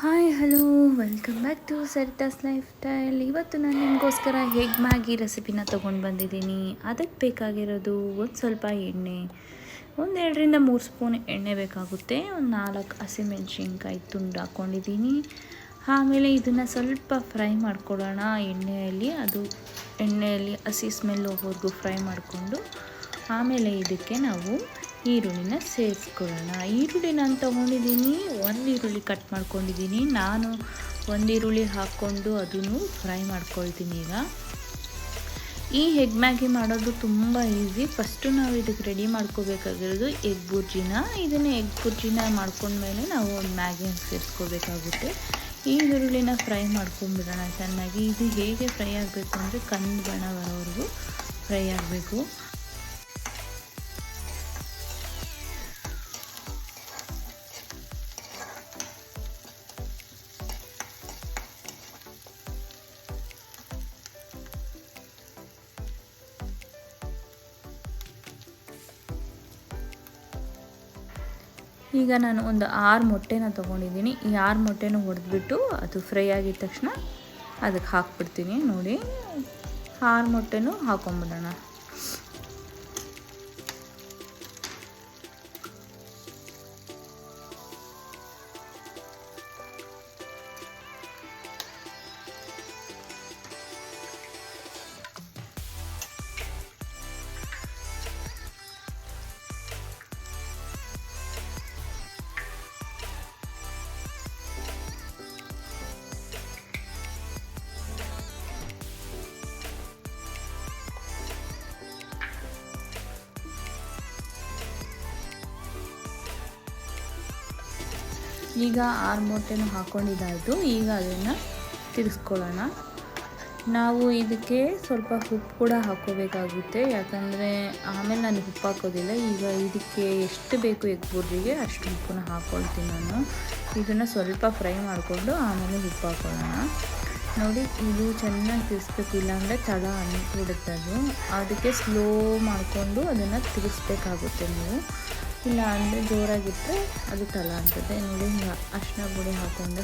Hi hello welcome back to Sarita's lifestyle. ಇವತ್ತು ನಾನು ನಿಮಗೋಸ್ಕರ ಎಗ್ ಮ್ಯಾಗಿ ರೆಸಿಪಿನ ತೊಗೊಂಡು ಬಂದಿದ್ದೀನಿ. ಅದಕ್ಕೆ ಬೇಕಾಗಿರೋದು ಒಂದು ಸ್ವಲ್ಪ ಎಣ್ಣೆ, ಒಂದು 2-3 ಸ್ಪೂನ್ ಎಣ್ಣೆ ಬೇಕಾಗುತ್ತೆ. ಒಂದು 4 ಹಸಿಮೆಣ್ಸಿನ್ಕಾಯಿ ತುಂಡು ಹಾಕ್ಕೊಂಡಿದ್ದೀನಿ. ಆಮೇಲೆ ಇದನ್ನು ಸ್ವಲ್ಪ ಫ್ರೈ ಮಾಡ್ಕೊಳ್ಳೋಣ ಎಣ್ಣೆಯಲ್ಲಿ ಹಸಿ ಸ್ಮೆಲ್ ಹೋಗೋವರೆಗೂ ಫ್ರೈ ಮಾಡಿಕೊಂಡು ಆಮೇಲೆ ಇದಕ್ಕೆ ನಾವು ಈರುಳ್ಳಿನ ಸೇರಿಸ್ಕೊಳ್ಳೋಣ. ಈರುಳ್ಳಿ ನಾನು ತೊಗೊಂಡಿದ್ದೀನಿ, ಒಂದು ಈರುಳ್ಳಿ ಕಟ್ ಮಾಡ್ಕೊಂಡಿದ್ದೀನಿ. ನಾನು ಒಂದು ಈರುಳ್ಳಿ ಹಾಕ್ಕೊಂಡು ಅದನ್ನು ಫ್ರೈ ಮಾಡ್ಕೊಳ್ತೀನಿ. ಈಗ ಈ ಎಗ್ ಮ್ಯಾಗಿ ಮಾಡೋದು ತುಂಬ ಈಸಿ. ಫಸ್ಟು ನಾವು ಇದಕ್ಕೆ ರೆಡಿ ಮಾಡ್ಕೋಬೇಕಾಗಿರೋದು ಎಗ್ ಬುರ್ಜಿನ. ಇದನ್ನು ಎಗ್ ಬುರ್ಜಿನ ಮಾಡ್ಕೊಂಡ್ಮೇಲೆ ನಾವು ಒಂದು ಮ್ಯಾಗಿನ ಸೇರಿಸ್ಕೋಬೇಕಾಗುತ್ತೆ. ಈ ಈರುಳ್ಳಿನ ಫ್ರೈ ಮಾಡ್ಕೊಂಡ್ಬಿಡೋಣ ಚೆನ್ನಾಗಿ. ಇದು ಹೇಗೆ ಫ್ರೈ ಆಗಬೇಕು ಅಂದರೆ ಕಂದು ಬಣ್ಣ ಬರೋವರೆಗೂ ಫ್ರೈ ಆಗಬೇಕು. ಈಗ ನಾನು ಒಂದು 6 ಮೊಟ್ಟೆನ ತೊಗೊಂಡಿದ್ದೀನಿ. ಈ 6 ಮೊಟ್ಟೆನ ಹೊಡೆದ್ಬಿಟ್ಟು ಅದು ಫ್ರೈ ಆಗಿದ ತಕ್ಷಣ ಅದಕ್ಕೆ ಹಾಕ್ಬಿಡ್ತೀನಿ. ನೋಡಿ, 6 ಮೊಟ್ಟೆನೂ ಹಾಕೊಂಡ್ಬಿಡೋಣ. ಈಗ 6 ಮೊಟ್ಟೆನೂ ಹಾಕ್ಕೊಂಡಿದ್ದಾಯಿತು. ಈಗ ಅದನ್ನು ತಿರ್ಸ್ಕೊಳ್ಳೋಣ. ನಾವು ಇದಕ್ಕೆ ಸ್ವಲ್ಪ ಉಪ್ಪು ಕೂಡ ಹಾಕ್ಕೋಬೇಕಾಗುತ್ತೆ, ಯಾಕಂದರೆ ಆಮೇಲೆ ನಾನು ಉಪ್ಪು ಹಾಕೋದಿಲ್ಲ. ಈಗ ಇದಕ್ಕೆ ಎಷ್ಟು ಬೇಕು ಎಗ್ ಬುರ್ಜಿಗೆ ಅಷ್ಟು ಉಪ್ಪನ್ನ ಹಾಕ್ಕೊಳ್ತೀನಿ ನಾನು. ಇದನ್ನು ಸ್ವಲ್ಪ ಫ್ರೈ ಮಾಡಿಕೊಂಡು ಆಮೇಲೆ ಉಪ್ಪು ಹಾಕ್ಕೊಳ್ಳೋಣ. ನೋಡಿ, ಇದು ಚೆನ್ನಾಗಿ ತಿರ್ಸ್ಬೇಕು, ಇಲ್ಲಾಂದರೆ ತಳ ಅಂಟ್ಬಿಡುತ್ತೆ ಅದು. ಅದಕ್ಕೆ ಸ್ಲೋ ಮಾಡಿಕೊಂಡು ಅದನ್ನು ತಿರ್ಸ್ಬೇಕಾಗುತ್ತೆ ನೀವು. ಇಲ್ಲ ಅಂದರೆ ಜೋರಾಗಿಟ್ಟರೆ ಅದು ತಳ ಅಂತದೆ. ನೋಡಿ, ಅರಿಶಿನ ಪುಡಿ ಹಾಕ್ಕೊಂಡೆ,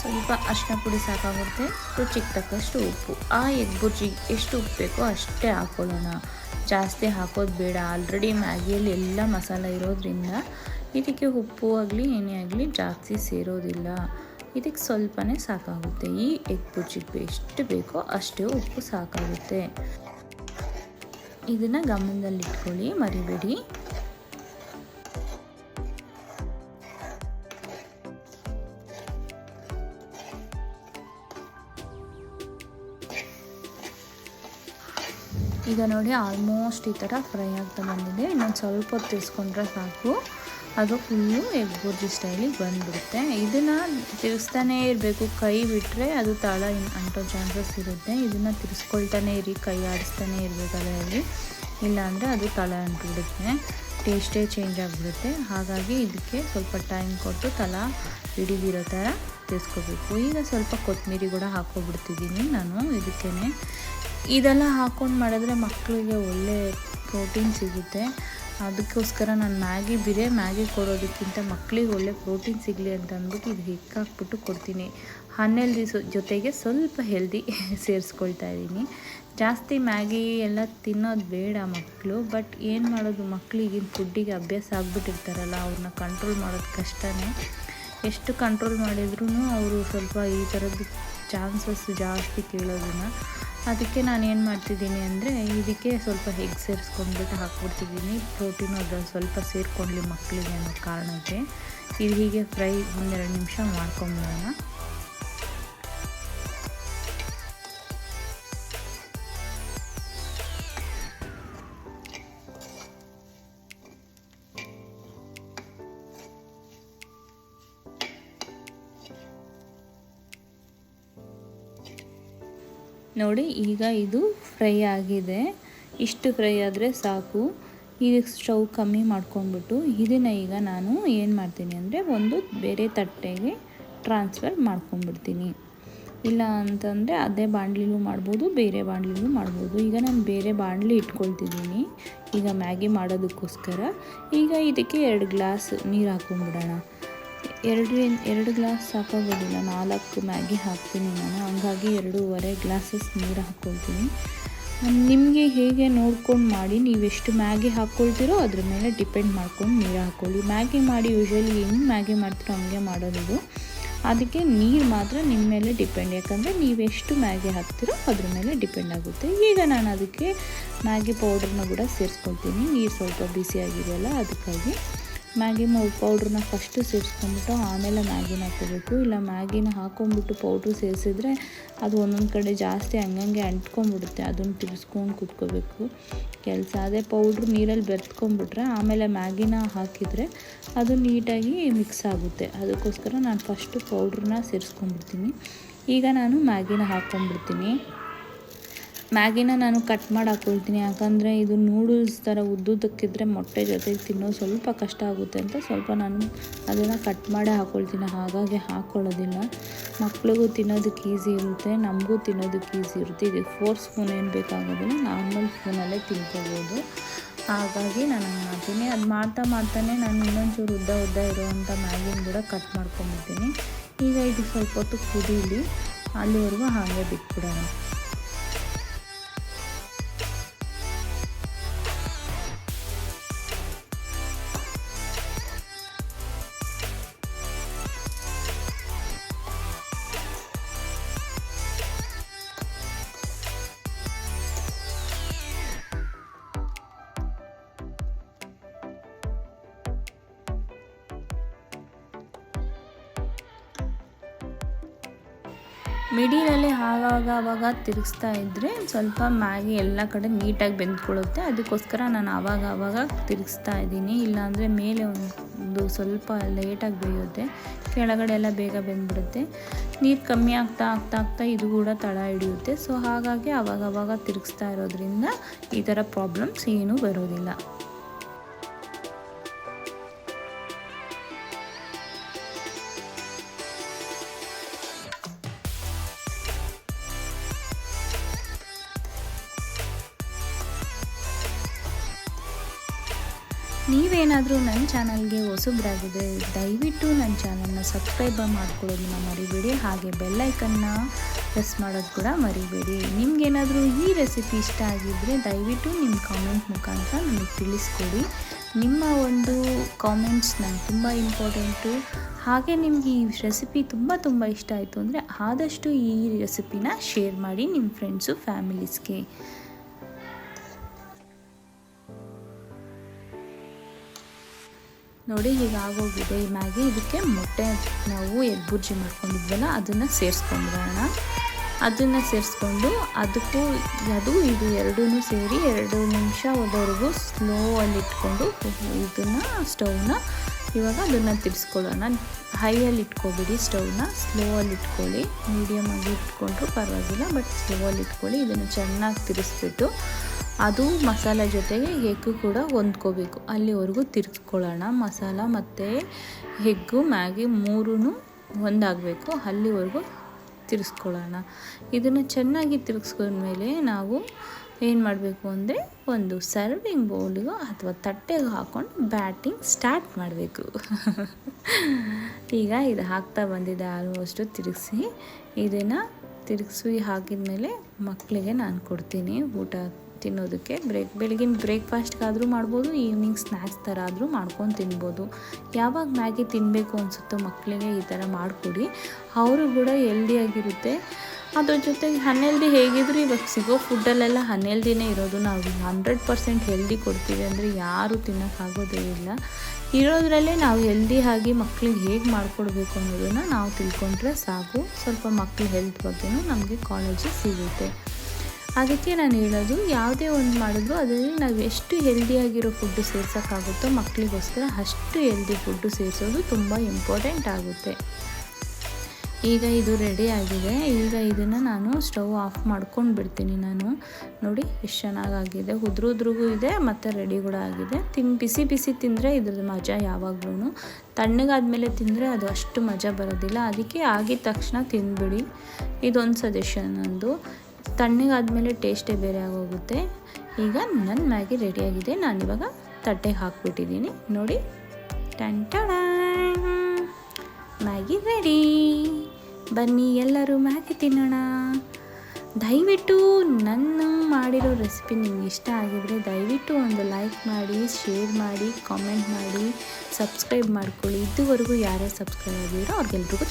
ಸ್ವಲ್ಪ ಅರಿಶಿನ ಪುಡಿ ಸಾಕಾಗುತ್ತೆ. ರುಚಿಗೆ ತಕ್ಕಷ್ಟು ಉಪ್ಪು. ಆ ಎಗ್ ಬುರ್ಜಿಗೆ ಎಷ್ಟು ಉಪ್ಪು ಬೇಕೋ ಅಷ್ಟೇ ಹಾಕ್ಕೊಳ್ಳೋಣ, ಜಾಸ್ತಿ ಹಾಕೋದು ಬೇಡ. ಆಲ್ರೆಡಿ ಮ್ಯಾಗಿಯಲ್ಲಿ ಎಲ್ಲ ಮಸಾಲೆ ಇರೋದ್ರಿಂದ ಇದಕ್ಕೆ ಉಪ್ಪು ಆಗಲಿ ಏನೇ ಆಗಲಿ ಜಾಸ್ತಿ ಸೇರೋದಿಲ್ಲ. ಇದಕ್ಕೆ ಸ್ವಲ್ಪನೇ ಸಾಕಾಗುತ್ತೆ. ಈ ಎಗ್ ಬುರ್ಜಿಗೆ ಎಷ್ಟು ಬೇಕೋ ಅಷ್ಟೇ ಉಪ್ಪು ಸಾಕಾಗುತ್ತೆ. ಇದನ್ನು ಗಮನದಲ್ಲಿಟ್ಕೊಳ್ಳಿ, ಮರಿಬೇಡಿ. ಈಗ ನೋಡಿ, ಆಲ್ಮೋಸ್ಟ್ ಈ ಥರ ಫ್ರೈ ಆಗ್ತಾ ಬಂದಿದೆ. ಇನ್ನೊಂದು ಸ್ವಲ್ಪ ಹೊತ್ತು ತಿರ್ಸ್ಕೊಂಡ್ರೆ ಸಾಕು, ಅದು ಫುಲ್ಲು ಎಗ್ ಬುರ್ಜಿ ಸ್ಟೈಲಿಗೆ ಬಂದುಬಿಡುತ್ತೆ. ಇದನ್ನು ತಿರ್ಸ್ತಾನೇ ಇರಬೇಕು, ಕೈ ಬಿಟ್ಟರೆ ಅದು ತಳ ಅಂಟೋ ಚಾನ್ಸಸ್ ಇರುತ್ತೆ. ಇದನ್ನು ತಿರ್ಸ್ಕೊಳ್ತಾನೆ ಇರಿ, ಕೈ ಆಡಿಸ್ತಾನೆ ಇರಬೇಕು ಅದರಲ್ಲಿ, ಇಲ್ಲಾಂದರೆ ಅದು ತಳ ಅಂಟಿಬಿಡುತ್ತೆ, ಟೇಸ್ಟೇ ಚೇಂಜ್ ಆಗಿಬಿಡುತ್ತೆ. ಹಾಗಾಗಿ ಇದಕ್ಕೆ ಸ್ವಲ್ಪ ಟೈಮ್ ಕೊಟ್ಟು ತಳ ಹಿಡಿದಿರೋ ಥರ ತಿರ್ಸ್ಕೋಬೇಕು. ಈಗ ಸ್ವಲ್ಪ ಕೊತ್ತಂಬರಿ ಕೂಡ ಹಾಕ್ಕೊಬಿಡ್ತಿದ್ದೀನಿ ನಾನು ಇದಕ್ಕೇ. ಇದೆಲ್ಲ ಹಾಕ್ಕೊಂಡು ಮಾಡಿದ್ರೆ ಮಕ್ಕಳಿಗೆ ಒಳ್ಳೆ ಪ್ರೋಟೀನ್ ಸಿಗುತ್ತೆ. ಅದಕ್ಕೋಸ್ಕರ ನಾನು ಮ್ಯಾಗಿ ಕೊಡೋದಕ್ಕಿಂತ ಮಕ್ಕಳಿಗೆ ಒಳ್ಳೆ ಪ್ರೋಟೀನ್ ಸಿಗಲಿ ಅಂತ ಅಂದ್ಬಿಟ್ಟು ಇದು ಹಾಕ್ಬಿಟ್ಟು ಕೊಡ್ತೀನಿ. ಅನ್ಹೆಲ್ದಿ ಜೊತೆಗೆ ಸ್ವಲ್ಪ ಹೆಲ್ದಿ ಸೇರಿಸ್ಕೊಳ್ತಾ ಇದ್ದೀನಿ. ಜಾಸ್ತಿ ಮ್ಯಾಗಿ ಎಲ್ಲ ತಿನ್ನೋದು ಬೇಡ ಮಕ್ಕಳು. ಬಟ್ ಏನು ಮಾಡೋದು, ಮಕ್ಕಳಿಗಿನ ಫುಡ್ಡಿಗೆ ಅಭ್ಯಾಸ ಆಗಿಬಿಟ್ಟಿರ್ತಾರಲ್ಲ, ಅವ್ರನ್ನ ಕಂಟ್ರೋಲ್ ಮಾಡೋದು ಕಷ್ಟನೇ. ಎಷ್ಟು ಕಂಟ್ರೋಲ್ ಮಾಡಿದ್ರೂ ಅವರು ಸ್ವಲ್ಪ ಈ ಥರದ್ದು ಚಾನ್ಸಸ್ ಜಾಸ್ತಿ ಕೇಳೋದನ್ನು. ಅದಕ್ಕೆ ನಾನು ಏನು ಮಾಡ್ತಿದ್ದೀನಿ ಅಂದರೆ ಇದಕ್ಕೆ ಸ್ವಲ್ಪ ಎಗ್ ಸೇರಿಸ್ಕೊಂಡ್ಬಿಟ್ಟು ಹಾಕ್ಬಿಡ್ತಿದ್ದೀನಿ. ಪ್ರೋಟೀನು ಅದ್ರಲ್ಲಿ ಸ್ವಲ್ಪ ಸೇರಿಕೊಂಡ್ಲಿ ಮಕ್ಕಳಿಗೆ ಅನ್ನೋ ಕಾರಣಕ್ಕೆ. ಇದು ಹೀಗೆ ಫ್ರೈ 1-2 ನಿಮಿಷ ಮಾಡ್ಕೊಂಬಿಡೋಣ. ನೋಡಿ, ಈಗ ಇದು ಫ್ರೈ ಆಗಿದೆ. ಇಷ್ಟು ಫ್ರೈ ಆದರೆ ಸಾಕು. ಈಗ ಸ್ಟವ್ ಕಮ್ಮಿ ಮಾಡ್ಕೊಂಡ್ಬಿಟ್ಟು ಇದನ್ನು ಈಗ ನಾನು ಏನು ಮಾಡ್ತೀನಿ ಅಂದರೆ ಒಂದು ಬೇರೆ ತಟ್ಟೆಗೆ ಟ್ರಾನ್ಸ್ಫರ್ ಮಾಡ್ಕೊಂಡ್ಬಿಡ್ತೀನಿ. ಇಲ್ಲ ಅಂತಂದರೆ ಅದೇ ಬಾಣಲಿಲೂ ಮಾಡ್ಬೋದು, ಬೇರೆ ಬಾಣಲಿಲೂ ಮಾಡ್ಬೋದು. ಈಗ ನಾನು ಬೇರೆ ಬಾಣಲಿ ಇಟ್ಕೊಳ್ತಿದ್ದೀನಿ ಈಗ ಮ್ಯಾಗಿ ಮಾಡೋದಕ್ಕೋಸ್ಕರ. ಈಗ ಇದಕ್ಕೆ 2 ಗ್ಲಾಸ್ ನೀರು ಹಾಕ್ಕೊಂಡ್ಬಿಡೋಣ. ಎರಡು ಗ್ಲಾಸ್ ಸಾಕಾಗೋದಿಲ್ಲ, 4 ಮ್ಯಾಗಿ ಹಾಕ್ತೀನಿ ನಾನು. ಹಂಗಾಗಿ 2.5 ಗ್ಲಾಸಸ್ ನೀರು ಹಾಕ್ಕೊಳ್ತೀನಿ. ನಿಮಗೆ ಹೇಗೆ ನೋಡ್ಕೊಂಡು ಮಾಡಿ, ನೀವೆಷ್ಟು ಮ್ಯಾಗಿ ಹಾಕ್ಕೊಳ್ತೀರೋ ಅದ್ರ ಮೇಲೆ ಡಿಪೆಂಡ್ ಮಾಡ್ಕೊಂಡು ನೀರು ಹಾಕ್ಕೊಳ್ಳಿ. ಮ್ಯಾಗಿ ಮಾಡಿ ಯೂಶ್ವಲಿ ಹೆಂಗೆ ಮ್ಯಾಗಿ ಮಾಡ್ತೀರೋ ಹಂಗೆ ಮಾಡೋದು. ಅದಕ್ಕೆ ನೀರು ಮಾತ್ರ ನಿಮ್ಮ ಮೇಲೆ ಡಿಪೆಂಡ್, ಯಾಕಂದರೆ ನೀವೆಷ್ಟು ಮ್ಯಾಗಿ ಹಾಕ್ತೀರೋ ಅದ್ರ ಮೇಲೆ ಡಿಪೆಂಡ್ ಆಗುತ್ತೆ. ಈಗ ನಾನು ಅದಕ್ಕೆ ಮ್ಯಾಗಿ ಪೌಡ್ರನ್ನ ಕೂಡ ಸೇರಿಸ್ಕೊಳ್ತೀನಿ. ನೀರು ಸ್ವಲ್ಪ ಬಿಸಿಯಾಗಿದೆಯಲ್ಲ, ಅದಕ್ಕಾಗಿ ಮ್ಯಾಗಿ ಪೌಡ್ರನ್ನ ಫಸ್ಟು ಸೇರಿಸ್ಕೊಂಬಿಟ್ಟು ಆಮೇಲೆ ಮ್ಯಾಗಿನ ಹಾಕೋಬೇಕು. ಇಲ್ಲ ಮ್ಯಾಗಿನ ಹಾಕ್ಕೊಂಬಿಟ್ಟು ಪೌಡ್ರು ಸೇರಿಸಿದ್ರೆ ಅದು ಒಂದೊಂದು ಕಡೆ ಜಾಸ್ತಿ ಹಂಗಂಗೆ ಅಂಟ್ಕೊಂಡ್ಬಿಡುತ್ತೆ, ಅದನ್ನು ತಿರ್ಸ್ಕೊಂಡು ಕುತ್ಕೋಬೇಕು ಕೆಲಸ. ಅದೇ ಪೌಡ್ರು ನೀರಲ್ಲಿ ಬೆರೆತ್ಕೊಂಡ್ಬಿಟ್ರೆ ಆಮೇಲೆ ಮ್ಯಾಗಿನ ಹಾಕಿದರೆ ಅದು ನೀಟಾಗಿ ಮಿಕ್ಸ್ ಆಗುತ್ತೆ. ಅದಕ್ಕೋಸ್ಕರ ನಾನು ಫಸ್ಟು ಪೌಡ್ರನ್ನ ಸೇರಿಸ್ಕೊಂಡ್ಬಿಡ್ತೀನಿ. ಈಗ ನಾನು ಮ್ಯಾಗಿನ ಹಾಕ್ಕೊಂಡ್ಬಿಡ್ತೀನಿ. ಮ್ಯಾಗಿನ ನಾನು ಕಟ್ ಮಾಡಿ ಹಾಕ್ಕೊಳ್ತೀನಿ, ಯಾಕಂದರೆ ಇದು ನೂಡಲ್ಸ್ ಥರ ಉದ್ದುದಕ್ಕಿದ್ರೆ ಮೊಟ್ಟೆ ಜೊತೆಗೆ ತಿನ್ನೋದು ಸ್ವಲ್ಪ ಕಷ್ಟ ಆಗುತ್ತೆ ಅಂತ ಸ್ವಲ್ಪ ನಾನು ಅದನ್ನು ಕಟ್ ಮಾಡೇ ಹಾಕ್ಕೊಳ್ತೀನಿ. ಹಾಗಾಗಿ ಹಾಕ್ಕೊಳ್ಳೋದಿಲ್ಲ. ಮಕ್ಳಿಗೂ ತಿನ್ನೋದಕ್ಕೆ ಈಸಿ ಇರುತ್ತೆ, ನಮಗೂ ತಿನ್ನೋದಕ್ಕೆ ಈಸಿ ಇರುತ್ತೆ. ಇದಕ್ಕೆ 4 ಸ್ಪೂನ್ ಏನು ಬೇಕಾಗೋದಿಲ್ಲ, ನಾರ್ಮಲ್ ಸ್ಪೂನಲ್ಲೇ ತಿನ್ಕೋಬೋದು. ಹಾಗಾಗಿ ನಾನು ಮಾಡ್ತೀನಿ. ಅದು ಮಾಡ್ತಾನೆ ನಾನು ಇನ್ನೊಂಚೂರು ಉದ್ದ ಇರುವಂಥ ಮ್ಯಾಗಿನ ಕೂಡ ಕಟ್ ಮಾಡ್ಕೊಂಬಿಡ್ತೀನಿ. ಈಗ ಇದು ಸ್ವಲ್ಪ ಹೊತ್ತು ಕುದೀಲಿ, ಅಲ್ಲಿವರೆಗೂ ಹಾಗೆ ಬಿಟ್ಬಿಡೋಣ. ಮಿಡಿಲಲ್ಲಿ ಆವಾಗ ತಿರುಗಿಸ್ತಾ ಇದ್ದರೆ ಸ್ವಲ್ಪ ಮ್ಯಾಗಿ ಎಲ್ಲ ಕಡೆ ನೀಟಾಗಿ ಬೆಂದ್ಕೊಳ್ಳುತ್ತೆ. ಅದಕ್ಕೋಸ್ಕರ ನಾನು ಆವಾಗ ತಿರುಗಿಸ್ತಾ ಇದ್ದೀನಿ. ಇಲ್ಲಾಂದರೆ ಮೇಲೆ ಒಂದು ಸ್ವಲ್ಪ ಲೇಟಾಗಿ ಬೇಯುತ್ತೆ, ಕೆಳಗಡೆ ಎಲ್ಲ ಬೇಗ ಬೆಂದ್ಬಿಡುತ್ತೆ. ನೀರು ಕಮ್ಮಿ ಆಗ್ತಾ ಇದು ಕೂಡ ತಳ ಹಿಡಿಯುತ್ತೆ. ಸೊ ಹಾಗಾಗಿ ಆವಾಗ ತಿರುಗಿಸ್ತಾ ಇರೋದ್ರಿಂದ ಈ ಥರ ಪ್ರಾಬ್ಲಮ್ಸ್ ಏನೂ ಬರೋದಿಲ್ಲ. ನೀವೇನಾದರೂ ನನ್ನ ಚಾನಲ್ಗೆ ಹೊಸಬ್ರಾಗಿದೆ ದಯವಿಟ್ಟು ನನ್ನ ಚಾನಲ್ನ ಸಬ್ಸ್ಕ್ರೈಬ್ ಮಾಡ್ಕೊಳ್ಳೋದನ್ನ ಮರಿಬೇಡಿ. ಹಾಗೆ ಬೆಲ್ಲೈಕನ್ನ ಪ್ರೆಸ್ ಮಾಡೋದು ಕೂಡ ಮರಿಬೇಡಿ. ನಿಮಗೇನಾದರೂ ಈ ರೆಸಿಪಿ ಇಷ್ಟ ಆಗಿದ್ದರೆ ದಯವಿಟ್ಟು ನಿಮ್ಮ ಕಾಮೆಂಟ್ ಮುಖಾಂತರ ನನಗೆ ತಿಳಿಸ್ಕೊಡಿ. ನಿಮ್ಮ ಒಂದು ಕಾಮೆಂಟ್ಸ್ ನನಗೆ ತುಂಬ ಇಂಪಾರ್ಟೆಂಟು. ಹಾಗೆ ನಿಮಗೆ ಈ ರೆಸಿಪಿ ತುಂಬ ಇಷ್ಟ ಆಯಿತು ಅಂದರೆ ಆದಷ್ಟು ಈ ರೆಸಿಪಿನ ಶೇರ್ ಮಾಡಿ ನಿಮ್ಮ ಫ್ರೆಂಡ್ಸು ಫ್ಯಾಮಿಲೀಸ್ಗೆ. ನೋಡಿ ಹೀಗಾಗೋಗಿದೆ ಈ ಮ್ಯಾಗಿ. ಇದಕ್ಕೆ ಮೊಟ್ಟೆ ನಾವು ಎಗ್ ಬುರ್ಜಿ ಮಾಡ್ಕೊಂಡಿದ್ವಲ್ಲ ಅದನ್ನು ಸೇರಿಸ್ಕೊಂಡ್ಬಿಡೋಣ. ಅದನ್ನು ಸೇರಿಸ್ಕೊಂಡು ಇದು ಎರಡೂ ಸೇರಿ 2 ನಿಮಿಷ ಹೋದವರೆಗೂ ಸ್ಲೋವಲ್ಲಿ ಇಟ್ಕೊಂಡು ಇದನ್ನು ಸ್ಟವ್ನ ಇವಾಗ ಅದನ್ನು ತಿರ್ಸ್ಕೊಳ್ಳೋಣ. ಹೈಯಲ್ಲಿ ಇಟ್ಕೊಬಿಡಿ ಸ್ಟವ್ನ, ಸ್ಲೋವಲ್ಲಿ ಇಟ್ಕೊಳ್ಳಿ. ಮೀಡಿಯಮಾಗಿ ಇಟ್ಕೊಂಡ್ರೂ ಪರವಾಗಿಲ್ಲ, ಬಟ್ ಸ್ಲೋವಲ್ಲಿ ಇಟ್ಕೊಳ್ಳಿ. ಇದನ್ನು ಚೆನ್ನಾಗಿ ತಿರ್ಸ್ಬಿಟ್ಟು ಅದು ಮಸಾಲೆ ಜೊತೆಗೆ ಎಗ್ಗು ಕೂಡ ಹೊಂದ್ಕೋಬೇಕು, ಅಲ್ಲಿವರೆಗೂ ತಿರ್ಸ್ಕೊಳ್ಳೋಣ. ಮಸಾಲ ಮತ್ತು ಎಗ್ಗು ಮ್ಯಾಗಿ 3 ಒಂದಾಗಬೇಕು, ಅಲ್ಲಿವರೆಗೂ ತಿರ್ಸ್ಕೊಳ್ಳೋಣ. ಇದನ್ನು ಚೆನ್ನಾಗಿ ತಿರ್ಗಿಸ್ಕೊಂಡ್ಮೇಲೆ ನಾವು ಏನು ಮಾಡಬೇಕು ಅಂದರೆ ಒಂದು ಸರ್ವಿಂಗ್ ಬೌಲಿಗೋ ಅಥವಾ ತಟ್ಟೆಗೆ ಹಾಕ್ಕೊಂಡು ಬ್ಯಾಟಿಂಗ್ ಸ್ಟಾರ್ಟ್ ಮಾಡಬೇಕು. ಈಗ ಇದು ಹಾಕ್ತಾ ಬಂದಿದೆ ಆಲ್ಮೋಸ್ಟು. ಇದನ್ನು ತಿರುಗಿಸಿ ಹಾಕಿದ ಮೇಲೆ ಮಕ್ಕಳಿಗೆ ನಾನು ಕೊಡ್ತೀನಿ ಊಟ ತಿನ್ನೋದಕ್ಕೆ. ಬೆಳಗಿನ ಬ್ರೇಕ್ಫಾಸ್ಟ್ಗಾದರೂ ಮಾಡ್ಬೋದು, ಈವ್ನಿಂಗ್ ಸ್ನ್ಯಾಕ್ಸ್ ಥರ ಆದರೂ ಮಾಡ್ಕೊಂಡು ತಿನ್ಬೋದು. ಯಾವಾಗ ಮ್ಯಾಗಿ ತಿನ್ನಬೇಕು ಅನಿಸುತ್ತೋ ಮಕ್ಕಳಿಗೆ ಈ ಥರ ಮಾಡಿಕೊಡಿ, ಅವರು ಕೂಡ ಹೆಲ್ದಿಯಾಗಿರುತ್ತೆ. ಅದ್ರ ಜೊತೆಗೆ ಅನ್ಹೆಲ್ದಿ ಹೇಗಿದ್ರು ಇವಾಗ ಸಿಗೋ ಫುಡ್ಡಲ್ಲೆಲ್ಲ ಅನ್ಹೆಲ್ದಿನೇ ಇರೋದು. ನಾವು 100% ಹೆಲ್ದಿ ಕೊಡ್ತೀವಿ ಅಂದರೆ ಯಾರೂ ತಿನ್ನೋಕ್ಕಾಗೋದೇ ಇಲ್ಲ. ಇರೋದ್ರಲ್ಲೇ ನಾವು ಹೆಲ್ದಿ ಆಗಿ ಮಕ್ಕಳಿಗೆ ಹೇಗೆ ಮಾಡಿಕೊಡ್ಬೇಕು ಅನ್ನೋದನ್ನು ನಾವು ತಿಳ್ಕೊಂಡ್ರೆ ಸಾಕು. ಸ್ವಲ್ಪ ಮಕ್ಕಳ ಹೆಲ್ತ್ ಬಗ್ಗೆನೂ ನಮಗೆ ಕಾಳಜಿ ಸಿಗುತ್ತೆ. ಅದಕ್ಕೆ ನಾನು ಹೇಳೋದು, ಯಾವುದೇ ಒಂದು ಮಾಡಿದ್ರು ಅದರಲ್ಲಿ ನಾವು ಎಷ್ಟು ಹೆಲ್ದಿಯಾಗಿರೋ ಫುಡ್ಡು ಸೇರ್ಸೋಕ್ಕಾಗುತ್ತೋ ಮಕ್ಕಳಿಗೋಸ್ಕರ ಅಷ್ಟು ಹೆಲ್ದಿ ಫುಡ್ಡು ಸೇರಿಸೋದು ತುಂಬ ಇಂಪಾರ್ಟೆಂಟ್ ಆಗುತ್ತೆ. ಈಗ ಇದು ರೆಡಿ ಆಗಿದೆ. ಈಗ ಇದನ್ನು ನಾನು ಸ್ಟವ್ ಆಫ್ ಮಾಡ್ಕೊಂಡು ಬಿಡ್ತೀನಿ. ನಾನು ನೋಡಿ ಎಷ್ಟು ಚೆನ್ನಾಗಾಗಿದೆ, ಉದ್ರಿಗೂ ಇದೆ ಮತ್ತು ರೆಡಿ ಕೂಡ ಆಗಿದೆ. ಬಿಸಿ ತಿಂದರೆ ಇದ್ರದ್ದು ಮಜಾ ಯಾವಾಗ್ಲೂ. ತಣ್ಣಗಾದ್ಮೇಲೆ ತಿಂದರೆ ಅದು ಅಷ್ಟು ಮಜಾ ಬರೋದಿಲ್ಲ. ಅದಕ್ಕೆ ಆಗಿದ ತಕ್ಷಣ ತಿಂದ್ಬಿಡಿ, ಇದೊಂದು ಸಜೆಷನ್ ನಂದು. ತಣ್ಣಗಾದ್ಮೇಲೆ ಟೇಸ್ಟೇ ಬೇರೆ ಆಗೋಗುತ್ತೆ. ಈಗ ನನ್ನ ಮ್ಯಾಗಿ ರೆಡಿಯಾಗಿದೆ. ನಾನಿವಾಗ ತಟ್ಟೆಗೆ ಹಾಕ್ಬಿಟ್ಟಿದ್ದೀನಿ ನೋಡಿ. ಬನ್ನಿ ಎಲ್ಲರೂ ಮ್ಯಾಗಿ ತಿನ್ನೋಣ. ದಯವಿಟ್ಟು ನನ್ನ ಮಾಡಿರೋ ರೆಸಿಪಿ ನಿಮ್ಗೆ ಇಷ್ಟ ಆಗಿದರೆ ದಯವಿಟ್ಟು ಒಂದು ಲೈಕ್ ಮಾಡಿ, ಶೇರ್ ಮಾಡಿ, ಕಾಮೆಂಟ್ ಮಾಡಿ, ಸಬ್ಸ್ಕ್ರೈಬ್ ಮಾಡ್ಕೊಳ್ಳಿ. ಇದುವರೆಗೂ ಯಾರ್ಯಾರು ಸಬ್ಸ್ಕ್ರೈಬ್ ಆಗಿರೋ ಅವ್ರಿಗೆಲ್ರಿಗೂ